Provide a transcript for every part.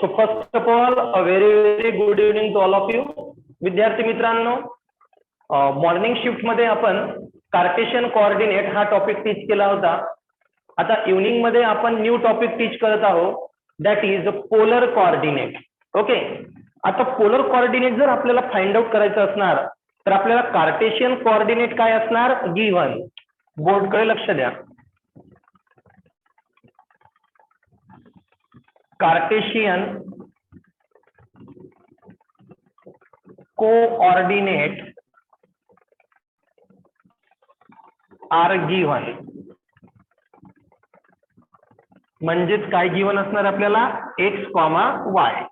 So first of all a very very good evening to all of you. विद्यार्थी मित्रांनो, morning shift मध्ये आपण Cartesian coordinate हा topic teach केला होता. आता इव्हनिंग मध्ये आपण न्यू टॉपिक टीच करत आहोत, that is polar coordinate. Okay, आता पोलर कोऑर्डिनेट जर आपल्याला फाइंड आउट करायचं असणार तर आपल्याला कार्टेशियन कोऑर्डिनेट काय असणार गिव्हन. बोर्डकडे लक्ष द्या. कार्टेशियन कोऑर्डिनेट आर गिव्हन म्हणजेच काय गिव्हन असणार आपल्याला x comma y.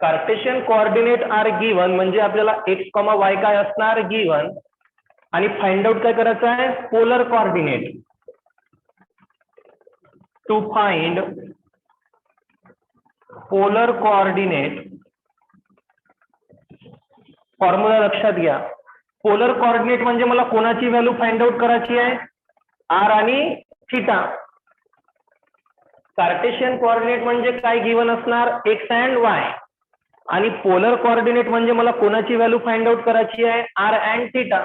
Cartesian coordinate are given म्हणजे आपल्याला एक्स कॉमा वाय काय असणार गिव्हन, आणि फाइंड आउट काय करायचं आहे polar coordinate. To find polar coordinate, formula लक्षात घ्या. पोलर कोऑर्डिनेट म्हणजे मला कोणाची व्हॅल्यू फाइंड आउट करायची आहे आर आणि थिटा. कार्टेशियन कोऑर्डिनेट म्हणजे काय गिव्हन असणार एक्स अँड वाय, आणि पोलर कोऑर्डिनेट म्हणजे मला कोणाची व्हॅल्यू फाइंड आउट करायची आहे R and theta.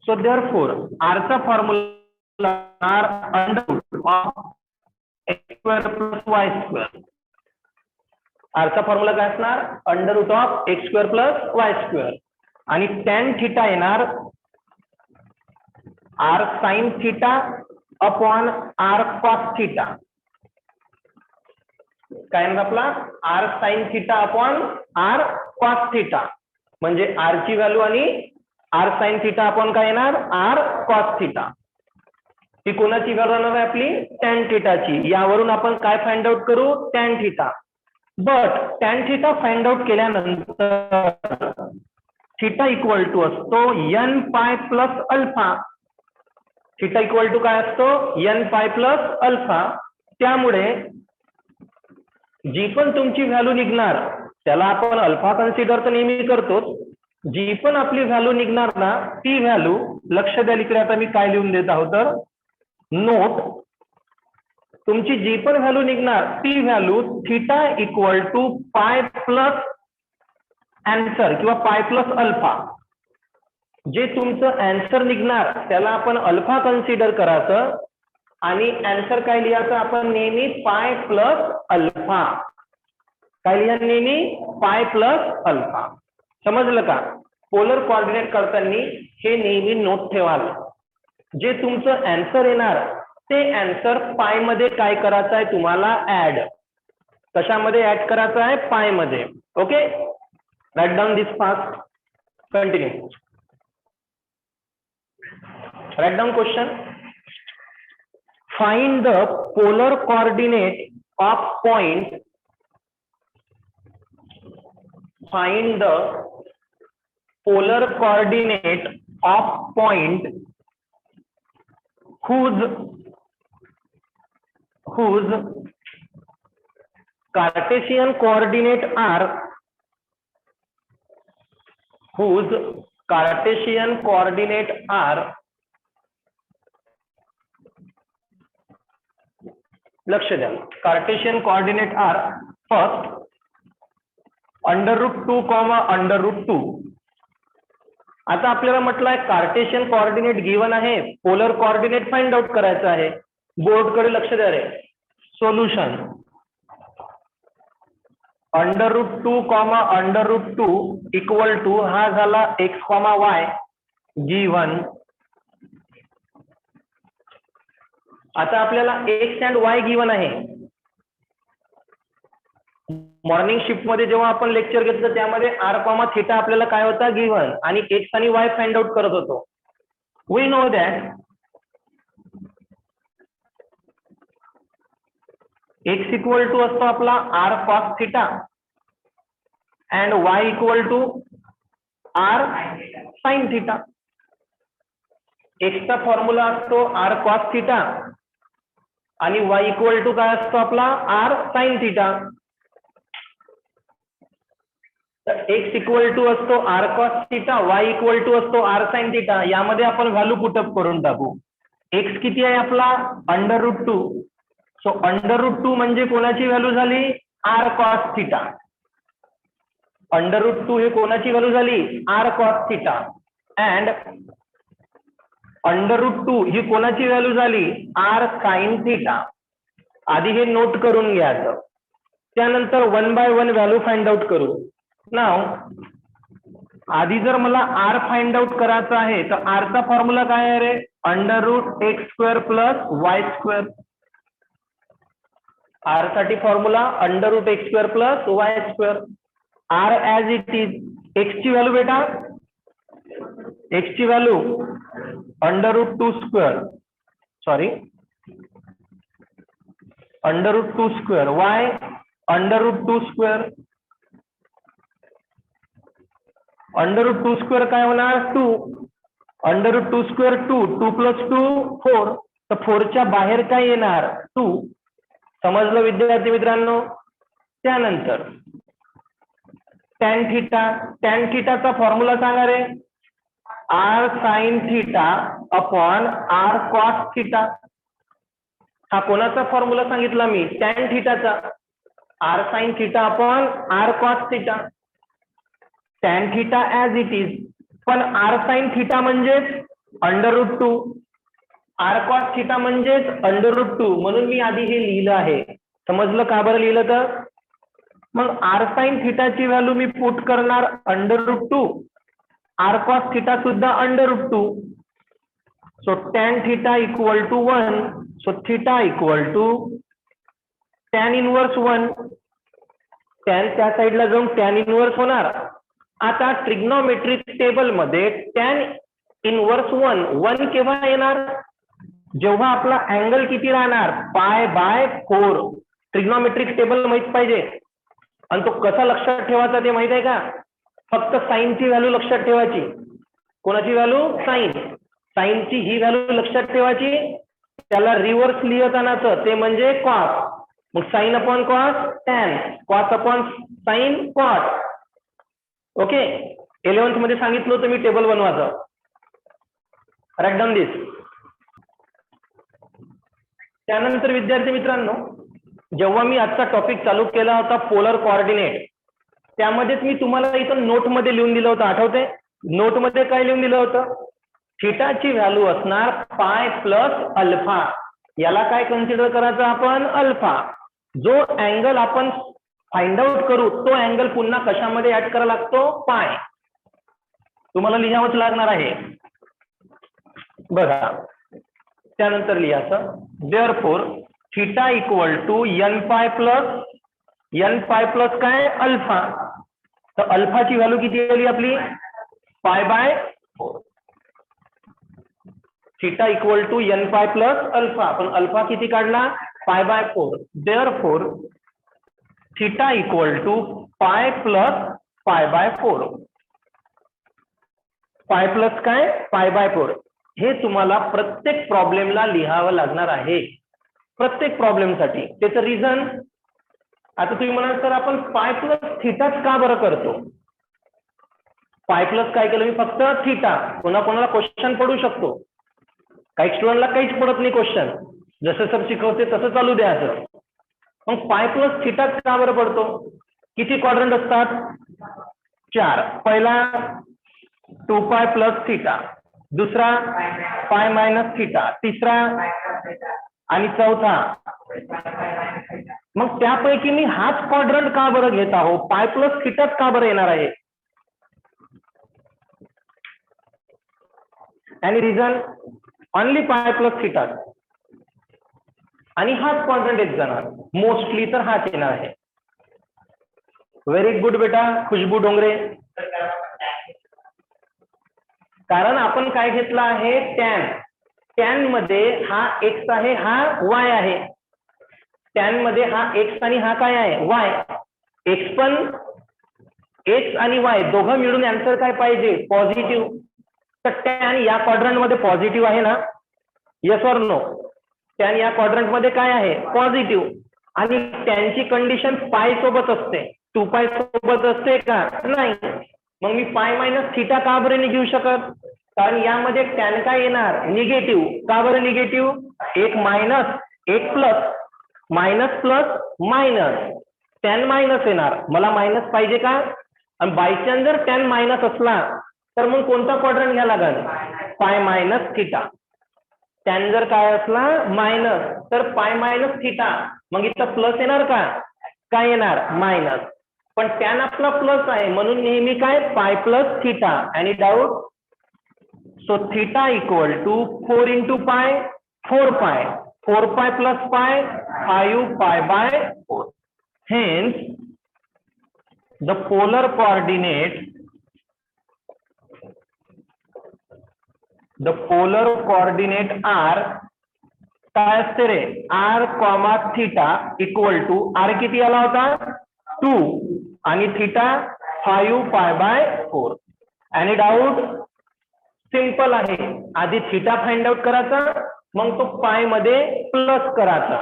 So therefore R चा formula R under root of X square plus Y square. R चा फॉर्म्युला काय असणार under root of X square plus Y square, आणि टॅन थिटा येणार R sine theta upon R cos theta. काय येणार आपला R sine theta upon R cos theta, म्हणजे R ची व्हॅल्यू आणि आर साइन थिटा अपॉन काय येणार आर कॉस थिटा. ही कोणाची व्हॅल्यू येणार आहे आपली टॅन थिटाची. यावरून आपण काय फाइंड आउट करू tan theta. But tan theta find out केल्यानंतर थिटा इक्वल टू असतो n pi plus alpha. Theta equal to काय असतो एन पाय प्लस अल्फा. त्यामुळे जी पण तुमची व्हॅल्यू निघणार त्याला आपण अल्फा कन्सिडर तर नेहमी करतोच. जी पण आपली व्हॅल्यू निघणार ना ती व्हॅल्यू लक्ष द्या. इकडे आता मी काय लिहून देत आहोत तर नोट, तुमची जी पण व्हॅल्यू निघणार ती व्हॅल्यू थिटा इक्वल टू पाय प्लस अँसर किंवा पाय प्लस अल्फा. जे तुमचं अँसर निघणार त्याला आपण अल्फा कन्सिडर करायचं, आणि अँसर काय लिहायचं आपण नेहमी पाय प्लस अल्फा. काय लिहा नेहमी पाय प्लस अल्फा. समजलं का? पोलर कोऑर्डिनेट करताना हे नेहमी नोट ठेवाल. जे तुमचं अँसर येणार ते अँसर पाय मध्ये काय करायचं आहे तुम्हाला ऍड. कशामध्ये ऍड करायचं आहे पाय मध्ये. Okay, write down this fast. Continue. Write down question. Find the polar coordinate of point. Find the polar coordinate of point whose Cartesian coordinate are लक्ष द्या. Cartesian coordinate are first under root 2 comma under root 2. आता आपल्याला म्हटलं आहे Cartesian coordinate given आहे, polar coordinate find out करायचं आहे. बोर्डकडे लक्ष द्या रे. Solution under root 2 comma under root 2 equal to हा झाला एक्स कॉमा वाय गिव्हन. आता आपल्याला एक्स अँड वाय गिव्हन आहे. मॉर्निंग शिफ्ट मध्ये जेव्हा आपण लेक्चर घेतलं त्यामध्ये आर कॉमा थिटा आपल्याला काय होता गिव्हन, आणि एक्स आणि वाय फाइंड आउट करत होतो. We know that x equal to असतो आपला r cos theta and y equal to r sine theta. एक्सचा फॉर्म्युला असतो आर कॉस थिटा आणि वाय इक्वल टू काय असतो आपला आर साइन थिटा. तर एक्स इक्वल टू असतो r cos theta, y equal to असतो आर साइन थिटा. यामध्ये आपण व्हॅल्यू पुटअप करून टाकू. एक्स किती आहे आपला under root 2. So under root 2 म्हणजे कोणाची व्हॅल्यू झाली आर कॉस थिटा. √2 हे कोणाची व्हॅल्यू झाली? R cos theta. अँड √2 ही कोणाची व्हॅल्यू झाली? R sine theta. आधी हे नोट करून घ्यायचं. त्यानंतर 1 by 1 व्हॅल्यू फाइंड आउट करू. नाव आधी जर मला आर फाइंड आउट करायचं आहे तर आरचा फॉर्म्युला काय आहे रे? √x² + y². आर साठी formula √x² + y². R as it is. X ची व्हॅल्यू बेटा, एक्स ची व्हॅल्यू √2², सॉरी √2², y √2². √2² काय होणार? 2. √2² 2, 2 + 2 4. तर 4 च्या बाहेर काय येणार? 2. समजलं विद्यार्थी मित्रांनो? त्यानंतर टॅन थिटा. टॅन थिटाचा फॉर्म्युला सांगा रे. R sine theta upon R cos theta. हा कोणाचा फॉर्म्युला सांगितला मी? टॅन थिटाचा. R sine theta upon R cos theta. Tan theta as it is. पण आर साइन थिटा म्हणजेच √2, आर कॉस थिटा म्हणजेच √2, म्हणून मी आधी हे लिहिलं आहे. समजलं का बरं लिहिलं तर? मग आर साइन थिटाची व्हॅल्यू मी पुट करणार √2, आर कॉस थिटा सुद्धा √2. So tan theta equal to 1. So theta equal to tan inverse 1. Tan त्या साईडला जाऊन टॅन इनवर्स होणार. आता ट्रिग्नोमेट्रिक टेबल मध्ये टॅन इनवर्स 1 केव्हा येणार? जेव्हा आपला अँगल किती राहणार? π/4. ट्रिग्नोमेट्रिक टेबल माहित पाहिजे. आणि तो कसा लक्षात ठेवायचा ते माहित आहे का? फक्त साईनची व्हॅल्यू लक्षात ठेवायची. कोणाची व्हॅल्यू? साईन. साईनची ही व्हॅल्यू लक्षात ठेवायची. त्याला रिव्हर्स लिहत आणायचं, ते म्हणजे कॉस. मग sine upon cos tan, cos upon sine cot. Okay. 11th मध्ये सांगितलं होतं मी टेबल बनवायचं. Right down this. त्यानंतर विद्यार्थी मित्रांनो, जेव्हा मी आजचा टॉपिक चालू केला होता पोलर कोऑर्डिनेट, त्यामध्येच मी तुम्हाला इथं नोटमध्ये लिहून दिलं होतं, आठवते? नोटमध्ये काय लिहून दिलं होतं? थिटाची व्हॅल्यू असणार π + अल्फा. याला काय कन्सिडर करायचं आपण? अल्फा. जो अँगल आपण फाइंड आउट करू तो अँगल पुन्हा कशामध्ये ऍड करावा लागतो? पाय. तुम्हाला लिहावंच लागणार आहे बघा. त्यानंतर लिहायचं therefore theta equal to nπ plus काय? अल्फा. तर अल्फाची व्हॅल्यू किती आली आपली? π/4. Theta equal to nπ plus alpha. आपण अल्फा किती काढला? π/4. Therefore theta equal to π + π/4. π plus काय? π/4. हे तुम्हाला प्रत्येक प्रॉब्लेमला लिहावं लागणार आहे. प्रत्येक प्रॉब्लेमसाठी. त्याचं रिझन आता तुम्ही म्हणाल सर आपण π + थिटाच का बरं करतो? π प्लस काय केलं मी? फक्त थिटा. कोणाला क्वेश्चन पडू शकतो. काही स्टुडंटला काहीच पडत नाही क्वेश्चन. जसं सर शिकवते तसं चालू द्यायचं. मग π + थिटाच का बरं पडतो? किती क्वाड्रंट असतात? 4. पहिला 2π + थिटा, दुसरा π - थिटा, तिसरा आणि चौथा. मग त्यापैकी मी हाच क्वाड्रंट का बरं घेत आहो? π + थिटाच का बरं येणार आहे? आणि रिझन ओनली π + थिटा. आणि हाच क्वाड्रंट एक जाणार. मोस्टली तर हाच येणार आहे. व्हेरी गुड बेटा खुशबू डोंगरे. कारण आपण काय घेतलं आहे? टॅन. टॅन मध्ये हा एक्स आहे, हा वाय आहे. टॅन मध्ये हा एक्स आणि हा काय आहे? वाय. एक्स पण एक्स आणि वाय दोघं मिळून आन्सर काय पाहिजे? पॉझिटिव्ह. तर टॅन या क्वाड्रंट मध्ये पॉझिटिव्ह आहे ना? Yes or no? टॅन या क्वाड्रंट मध्ये काय आहे? पॉझिटिव्ह. आणि टॅनची कंडिशन पाय सोबत असते, 2π सोबत असते का? नाही. मग मी π - थिटा का बरं नाही घेऊ शकत? कारण यामध्ये टॅन काय येणार? निगेटिव्ह. का बरं निगेटिव्ह? एक मायनस एक plus, minus plus minus. tan minus येणार, मला मायनस पाहिजे का, आणि बायचान्स जर tan मायनस असला तर मग कोणता क्वाड्रंट घ्यायला लागेल, पाय मायनस थिटा. tan जर काय असला मायनस तर पाय मायनस थिटा, मग इथं प्लस येणार का, काय येणार मायनस, पण tan आपला प्लस आहे म्हणून नेहमी काय pi plus theta. Any doubt? So theta equal to 4 into pi 4 pi, 4 pi plus pi 5 pi by 4. Hence the polar coordinate r काय असते रे, r comma theta equal to r किती आला होता 2 आणि theta 5 pi by 4. Any doubt? Simple आहे, आधी theta find out करायचा, मग तो पाय मध्ये प्लस करायचा,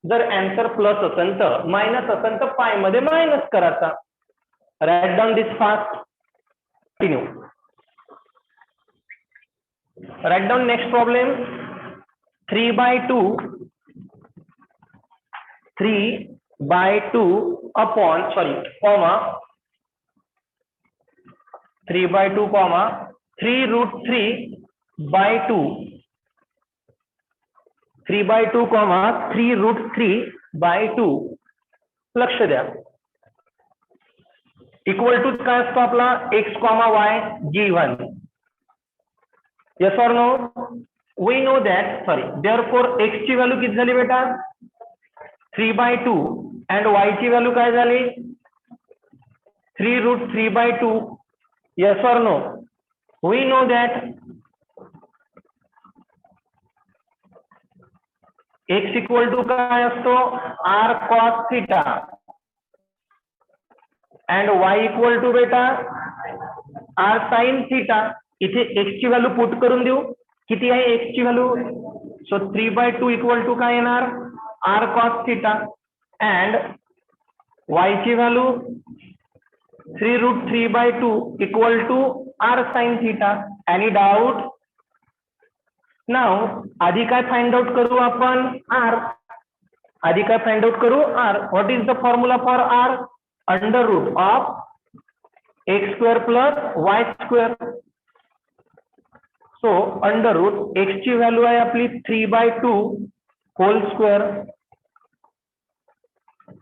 जर आन्सर प्लस असेल तर, मायनस असेल तर पाय मध्ये मायनस करायचा. Write down this fast. Continue. Write down next problem. 3/2 upon sorry comma 3/2 comma 3√3/2 3/2 comma 3√3/2 लक्ष द्या. इक्वल टू काय असतो आपला x comma y given. yes or no? we know that sorry therefore x ची व्हॅल्यू किती झाली बेटा 3/2 and y ची व्हॅल्यू काय झाली 3√3/2. yes or no? we know that x equal to काय असतो r cos theta and y equal to बेटा r sin theta. इथे x ची व्हॅल्यू पुट करून देऊ, किती आहे x ची व्हॅल्यू, सो 3/2 इक्वल टू काय येणार r cos theta and y ची value 3√3/2 equal to r sin theta. Any doubt? Now आधी काय फाइंड आउट करू आपण r, आधी काय फाइंड आउट करू r. What is the formula for r? Under root of x square plus y square. So under root x ची value आहे आपली 3/2 होल स्क्वेअर,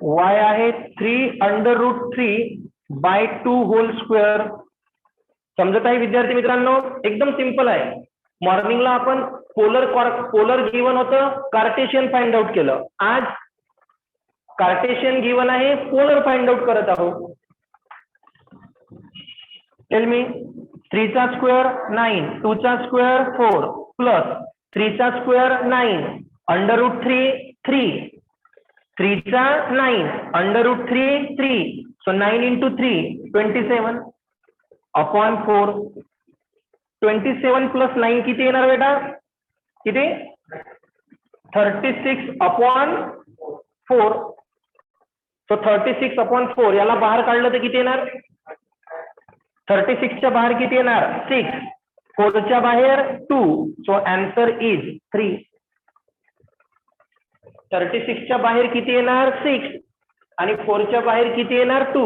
y आहे 3√3/2 होल स्क्वेअर. समजत आहे विद्यार्थी मित्रांनो? एकदम सिंपल आहे. मॉर्निंगला आपण पोलर गिवन होतं, कार्टेशियन फाइंड आउट केलं, आज कार्टेशियन गिवन आहे, पोलर फाइंड आउट करत आहोत. टेल मी 3 चा स्क्वेअर 9, 2 चा स्क्वेअर 4 प्लस 3 चा स्क्वेअर 9 अंडर रूट 3 3 चा 9 under root 3 so 9 into 3 27 upon 4. 27 plus 9 किती येणार बेटा, किती 36 अपॉन 4. सो 36 अपॉन 4 याला बाहेर काढलं तर किती येणार, 36 च्या बाहेर किती येणार 6, 4 च्या बाहेर 2, सो आन्सर इज 3. 36 च्या बाहेर किती येणार 6 आणि 4 च्या बाहेर किती येणार 2,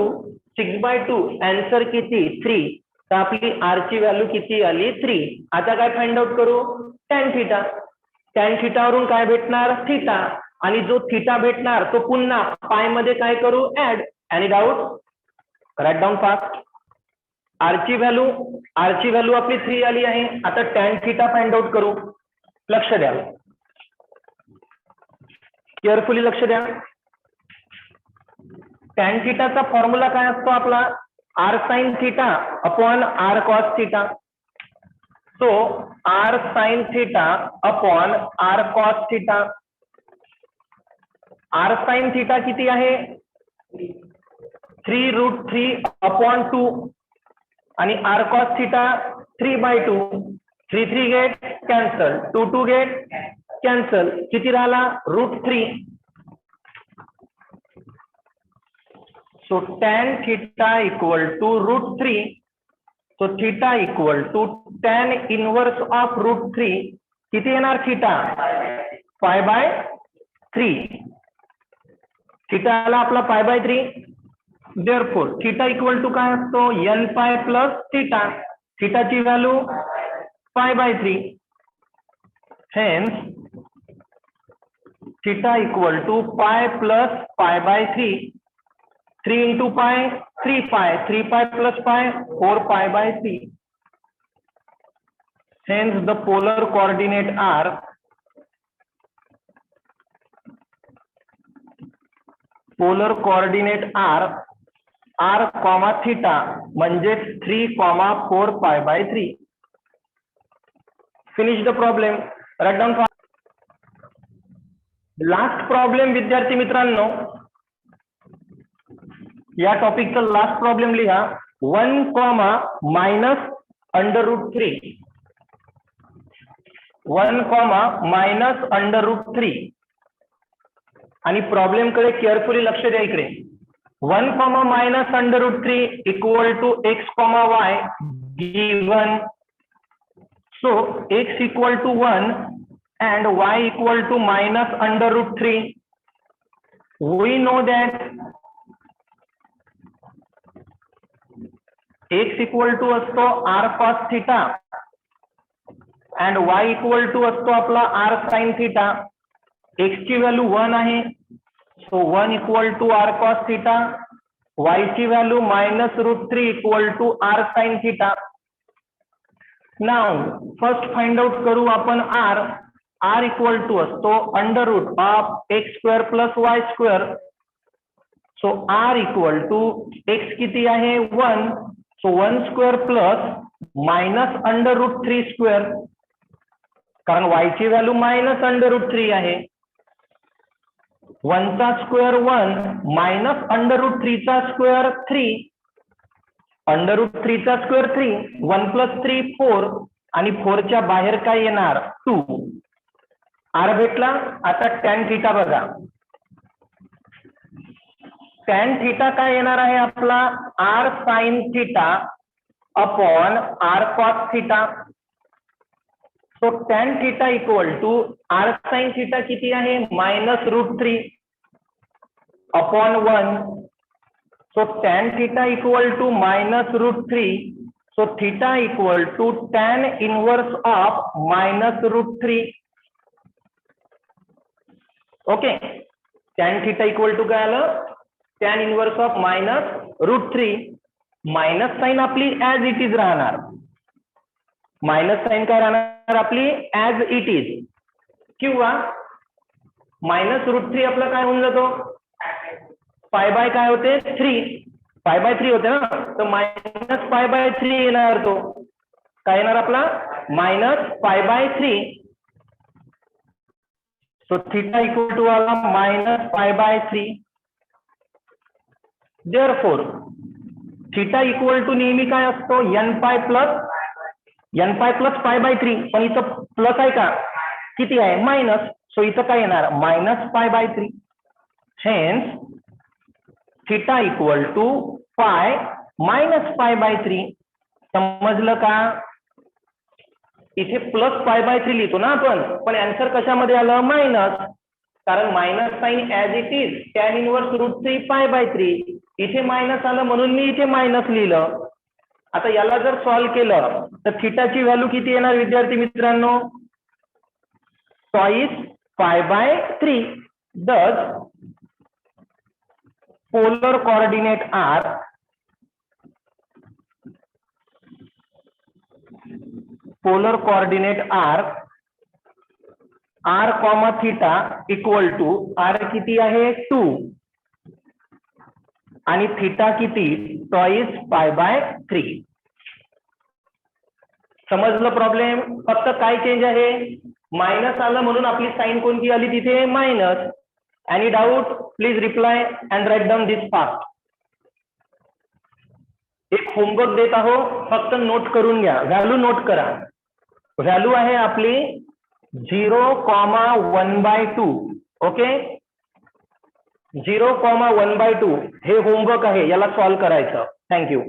6/2 आन्सर किती 3. तर आपली r ची व्हॅल्यू किती आली 3. आता काय फाइंड आउट करू tan थिटा. tan थिटा वरून काय भेटणार थिटा, आणि जो थिटा भेटणार तो पुन्हा पाय मध्ये काय करू add. Any doubt? Right down fast. r ची व्हॅल्यू आपली 3 आली आहे. आता tan थिटा फाइंड आउट करू. लक्ष द्या, केअरफुली लक्ष द्या. tan थिटाचा फॉर्म्युला काय असतो आपला r sin theta upon r cos theta. So r sin theta upon r cos theta. r sin theta किती आहे 3√3 अपॉन 2 आणि r cos theta 3/2. 3 get cancel, 2 get cancel, किती राहिला √3. So tan theta equal to √3. So theta equal to tan inverse of √3. किती येणार theta 5/3. Theta आला आपला π/3. Therefore theta equal to काय असतो n π प्लस थिटा. थिटाची value π/3. Hence theta equal to π plus π/3. 3 into π 3π. 3π plus π 4π/3. Hence the polar coordinate are r comma theta म्हणजे 3 comma 4π/3. Finish the problem. Write down. Last problem विद्यार्थी मित्रांनो, या टॉपिकचा last problem लिहा. 1 comma minus √3. 1 comma minus √3. आणि problem कडे carefully लक्ष द्या इकडे. 1 comma minus √3 equal to x comma y given. So x equal to 1 and y equal to minus √3. We know that x equal to असतो r cos theta and y equal to असतो आपला r sin theta. x ची value 1 आहे, so 1 equal to r cos theta. y ची value -√3 equal to r sin theta. Now first find out करू आपण r equal to असतो √x² plus y². So r equal to x किती आहे 1, so 1² plus minus √3², कारण y ची value -√3 आहे. 1 चा स्क्वेअर 1 मायनस √3 चा स्क्वेअर 3. √3 चा स्क्वेअर 3. 1 प्लस 3 4 आणि 4 च्या बाहेर काय येणार 2. r भेटला. आता tan थीटा बघा. tan थीटा काय येणार आहे आपला r sin theta upon r cos theta. So tan theta equal to r sin theta किती आहे -√3 upon 1. So tan theta equal to -√3. So theta equal to tan inverse of -√3. Okay, tan theta equal to काय आलं tan inverse of -√3. Minus sign आपली as it is राहणार. Minus sign काय राहणार आपली as it is, किंवा -√3 आपला काय होऊन जातो π/, काय होते 3, π/3 होते ना, तर -π/3 येणार. तो काय येणार आपला -π/3. सो थीटा इक्वल टू आला -π/3. देअरफॉर थीटा इक्वल टू नेहमी काय असतो nπ प्लस π/3. पण इथं प्लस आहे का, किती आहे मायनस, सो इथं काय येणार -π/3. Hence theta equal to π -π/3. समजलं का. इथे प्लस π/3 लिहितो ना आपण, पण आन्सर कशामध्ये आलं मायनस, कारण minus sign as it is tan inverse √3 π/3. इथे मायनस आलं म्हणून मी इथे मायनस लिहिलं. आता याला जर सॉल्व्ह केलं तर थीटाची व्हॅल्यू किती येणार विद्यार्थी मित्रांनो choice π/3. Thus polar coordinate r comma theta equal to r किती आहे 2 आणि थीटा किती चॉईस π/3. समजलं प्रॉब्लेम. फक्त काय चेंज आहे, मायनस आलं म्हणून आपली साइन कोणती आली तिथे minus. Any doubt please reply and right down this fast. एक होमवर्क देत आहो, फक्त नोट करून घ्या. व्हॅल्यू नोट करा. व्हॅल्यू आहे आपली 0,1/2. ओके, 0,1/2 हे होमवर्क आहे, याला सॉल्व्ह करायचं. थँक्यू.